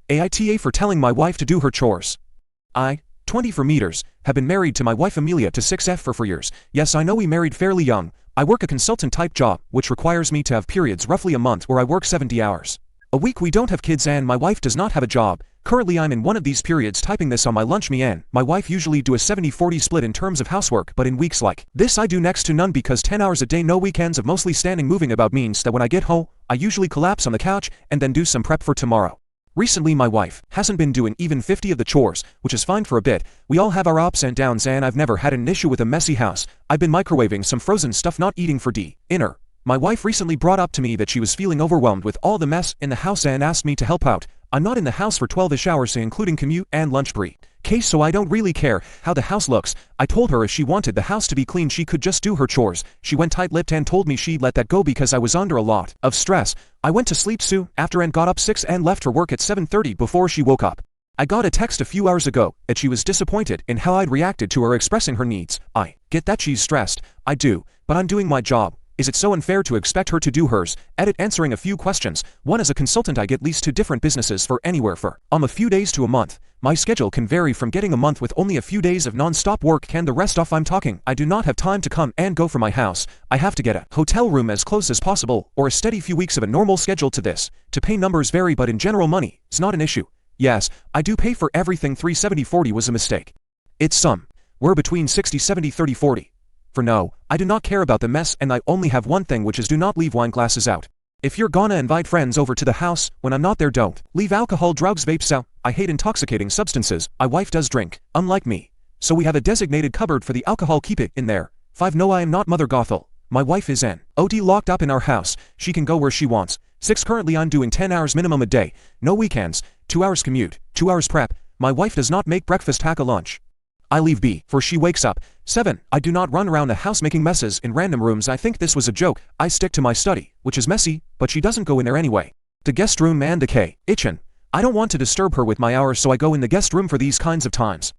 AITA for telling my wife to do her chores. I, 20 for meters, have been married to my wife Amelia to 6F for 4 years. Yes, I know we married fairly young. I work a consultant type job, which requires me to have periods roughly a month where I work 70 hours a week. We don't have kids and my wife does not have a job. Currently I'm in one of these periods typing this on my lunch. Me and my wife usually do a 70-40 split in terms of housework, but in weeks like this I do next to none because 10 hours a day no weekends of mostly standing moving about means that when I get home, I usually collapse on the couch and then do some prep for tomorrow. Recently my wife hasn't been doing even 50 of the chores, which is fine for a bit. We all have our ups and downs and I've never had an issue with a messy house. I've been microwaving some frozen stuff not eating for dinner. My wife recently brought up to me that she was feeling overwhelmed with all the mess in the house and asked me to help out. I'm not in the house for 12-ish hours including commute and lunch break. So I don't really care how the house looks. I told her if she wanted the house to be clean she could just do her chores. She went tight-lipped and told me she'd let that go because I was under a lot of stress. I went to sleep soon after and got up 6 and left her work at 7:30 before she woke up. I got a text a few hours ago that she was disappointed in how I'd reacted to her expressing her needs. I get that she's stressed. I do, but I'm doing my job. Is it so unfair to expect her to do hers? Answering a few questions. 1. As a consultant I get leased to different businesses for anywhere from a few days to a month. My schedule can vary from getting a month with only a few days of non-stop work and the rest off. I'm talking I do not have time to come and go from my house. I have to get a hotel room as close as possible or a steady few weeks of a normal schedule to this. To pay numbers vary but in general money is not an issue. Yes, I do pay for everything. 370-40 was a mistake. It's some. We're between 60-70 30-40. For no, I do not care about the mess and I only have one thing, which is do not leave wine glasses out. If you're gonna invite friends over to the house, when I'm not there don't leave alcohol, drugs, vapes out. I hate intoxicating substances. My wife does drink, unlike me. So we have a designated cupboard for the alcohol, keep it in there. 5. No, I am not Mother Gothel. My wife is an OD locked up in our house. She can go where she wants. 6. Currently I'm doing 10 hours minimum a day. No weekends. 2 hours commute. 2 hours prep. My wife does not make breakfast, pack a lunch. I leave before she wakes up. 7. I do not run around the house making messes in random rooms. I think this was a joke. I stick to my study, which is messy, but she doesn't go in there anyway. The guest room and the kitchen. I don't want to disturb her with my hours so I go in the guest room for these kinds of times.